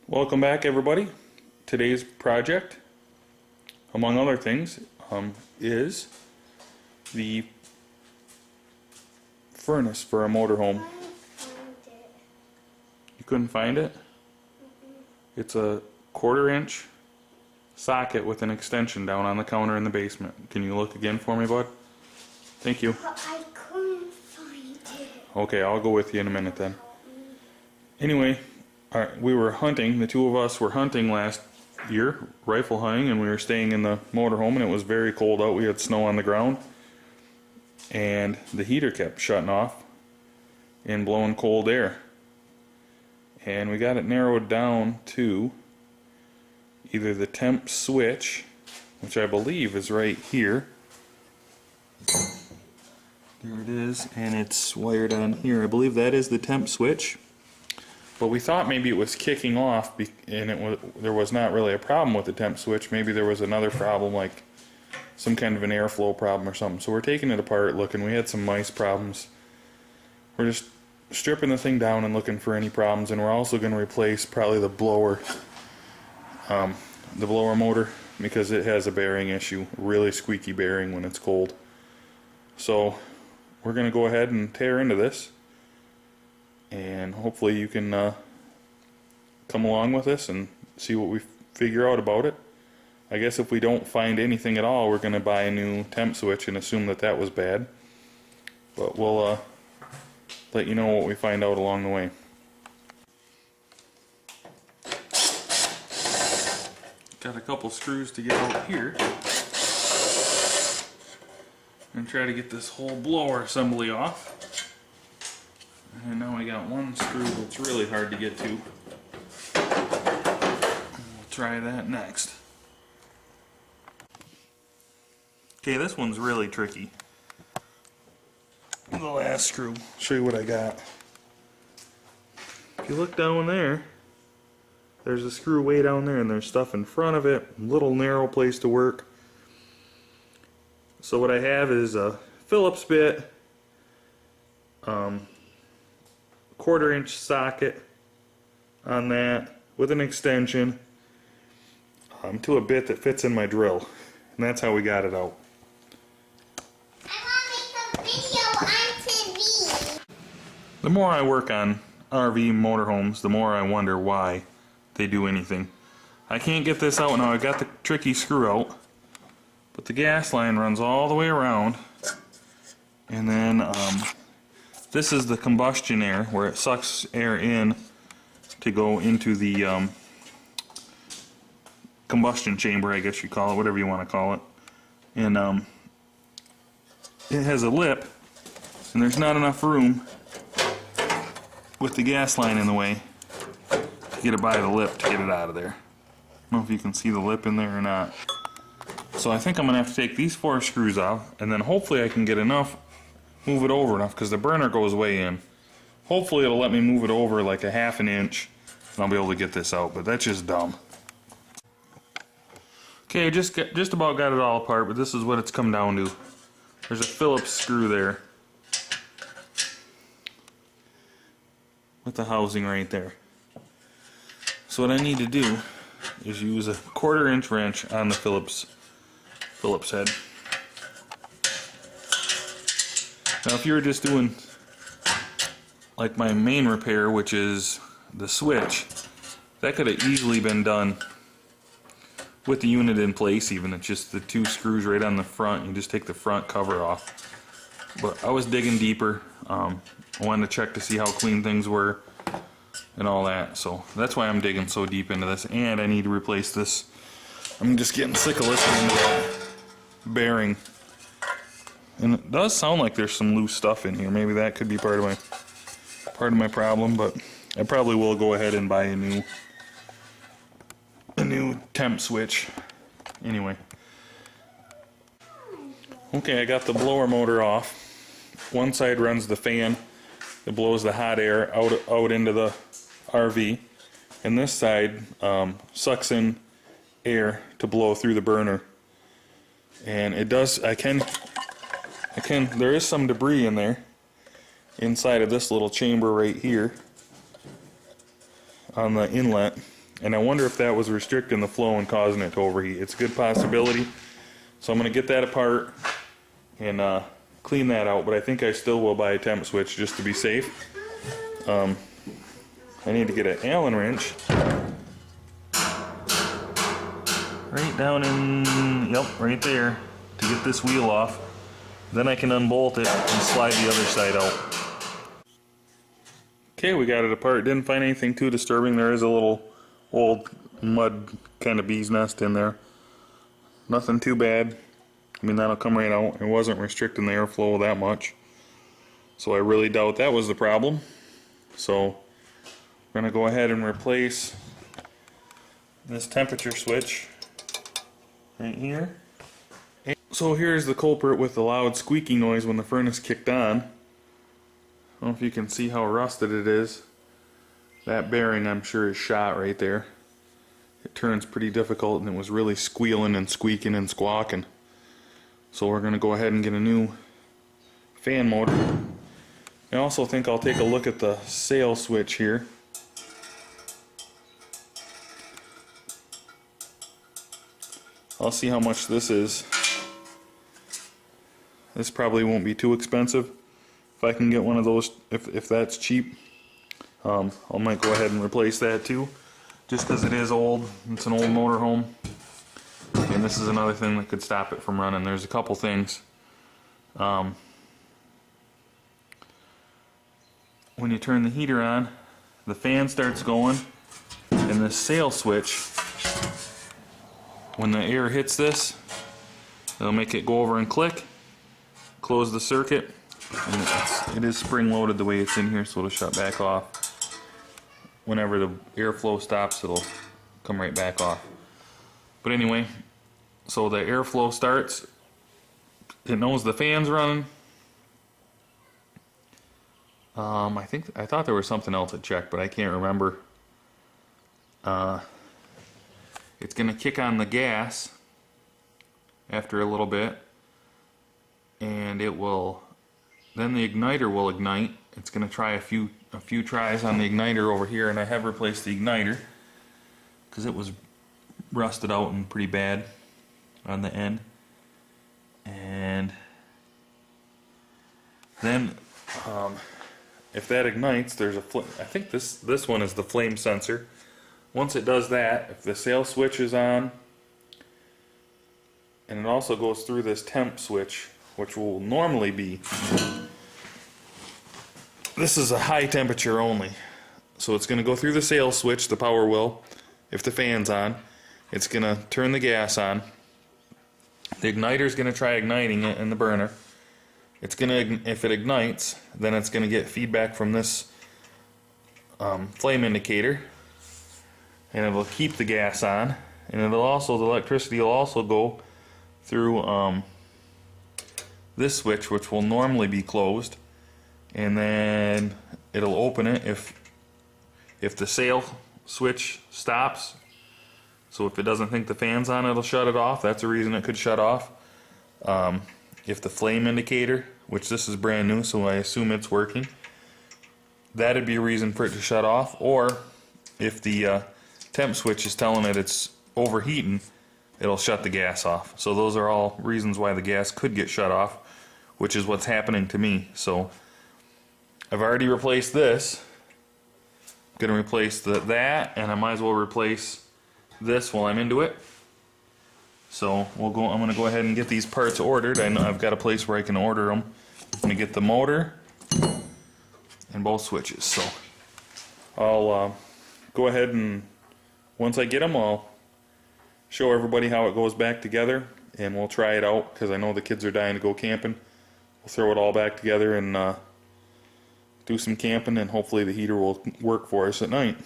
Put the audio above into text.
Welcome back, everybody. Today's project, among other things, is the furnace for a motorhome. You couldn't find it? It's a 1/4 inch socket with an extension down on the counter in the basement. Can you look again for me, bud? Thank you. But I couldn't find it. Okay, I'll go with you in a minute then. Anyway, we were hunting, the two of us were hunting last year, rifle hunting, and we were staying in the motorhome, and it was very cold out. We had snow on the ground, and the heater kept shutting off and blowing cold air. And we got it narrowed down to either the temp switch, which I believe is right here. There it is, and it's wired on here. I believe that is the temp switch. But we thought maybe it was kicking off, and there was not really a problem with the temp switch. Maybe there was another problem, like some kind of an airflow problem or something. So we're taking it apart, looking. We had some mice problems. We're just stripping the thing down and looking for any problems, and we're also going to replace probably the blower motor, because it has a bearing issue, really squeaky bearing when it's cold. So we're going to go ahead and tear into this, and hopefully you can come along with us and see what we figure out about it. I guess if we don't find anything at all, we're going to buy a new temp switch and assume that that was bad. But we'll let you know what we find out along the way. Got a couple screws to get out here and try to get this whole blower assembly off. And now I got one screw that's really hard to get to. We'll try that next. Okay, this one's really tricky. The last screw. Show you what I got. If you look down there, there's a screw way down there, and there's stuff in front of it. Little narrow place to work. So what I have is a Phillips bit, 1/4 inch socket on that with an extension to a bit that fits in my drill, and that's how we got it out. I want to make a video on TV. The more I work on RV motorhomes, the more I wonder why they do anything. I can't get this out now. I got the tricky screw out, but the gas line runs all the way around, and then this is the combustion air, where it sucks air in to go into the combustion chamber, I guess you call it, whatever you want to call it. And it has a lip, and there's not enough room with the gas line in the way to get it by the lip to get it out of there. I don't know if you can see the lip in there or not. So I think I'm going to have to take these 4 screws off, and then hopefully I can get enough, move it over enough, because the burner goes way in. Hopefully it'll let me move it over like a 1/2 inch, and I'll be able to get this out, but that's just dumb. Okay, just about got it all apart, but this is what it's come down to. There's a Phillips screw there with the housing right there. So what I need to do is use a 1/4 inch wrench on the Phillips head. Now if you were just doing like my main repair, which is the switch, that could have easily been done with the unit in place even. It's just the 2 screws right on the front. You just take the front cover off. But I was digging deeper. I wanted to check to see how clean things were and all that. So that's why I'm digging so deep into this. And I need to replace this. I'm just getting sick of listening to that bearing. And it does sound like there's some loose stuff in here. Maybe that could be part of my problem, but I probably will go ahead and buy a new temp switch. Anyway. Okay, I got the blower motor off. One side runs the fan that blows the hot air out into the RV, and this side sucks in air to blow through the burner. And it does, there is some debris in there inside of this little chamber right here on the inlet, And I wonder if that was restricting the flow and causing it to overheat. It's a good possibility. So I'm going to get that apart and clean that out, but I think I still will buy a temp switch just to be safe. I need to get an Allen wrench. Right down in, yep, right there, to get this wheel off. Then I can unbolt it and slide the other side out. Okay, we got it apart. Didn't find anything too disturbing. There is a little old mud kind of bee's nest in there. Nothing too bad. I mean, that'll come right out. It wasn't restricting the airflow that much. So I really doubt that was the problem. So we're going to go ahead and replace this temperature switch right here. So here's the culprit with the loud squeaking noise when the furnace kicked on. I don't know if you can see how rusted it is. That bearing, I'm sure, is shot right there. It turns pretty difficult, and it was really squealing and squeaking and squawking. So we're going to go ahead and get a new fan motor. I also think I'll take a look at the sail switch here. I'll see how much this is. This probably won't be too expensive. If I can get one of those, if that's cheap, I might go ahead and replace that too. Just because it is old. It's an old motorhome. And this is another thing that could stop it from running. There's a couple things. When you turn the heater on, the fan starts going, and the sail switch, when the air hits this, it'll make it go over and click, close the circuit, and it is spring loaded the way it's in here, so it'll shut back off. Whenever the airflow stops, it'll come right back off. But anyway, so the airflow starts, it knows the fan's running. I thought there was something else it checked, but I can't remember. It's going to kick on the gas after a little bit, and it will, then the igniter will ignite. It's going to try a few tries on the igniter over here, and I have replaced the igniter because it was rusted out and pretty bad on the end. And then if that ignites, there's a I think this one is the flame sensor. Once it does that, if the sail switch is on, and it also goes through this temp switch, which will normally be, this is a high temperature only, so it's going to go through the sail switch, the power will, if the fan's on. It's going to turn the gas on. The igniter is going to try igniting it in the burner. It's going to, if it ignites, then it's going to get feedback from this flame indicator, and it'll keep the gas on, and it'll also, the electricity will also go through this switch, which will normally be closed, and then it'll open it if the sail switch stops. So if it doesn't think the fan's on, it'll shut it off. That's a reason it could shut off. If the flame indicator, which this is brand new, so I assume it's working, that'd be a reason for it to shut off. Or if the temp switch is telling it it's overheating, it'll shut the gas off. So those are all reasons why the gas could get shut off, which is what's happening to me. So I've already replaced this. I'm going to replace that, and I might as well replace this while I'm into it. So I'm going to go ahead and get these parts ordered. I know I've got a place where I can order them. I'm going to get the motor and both switches. So I'll go ahead and once I get them, I'll show everybody how it goes back together, and we'll try it out because I know the kids are dying to go camping. We'll throw it all back together and do some camping, and hopefully the heater will work for us at night.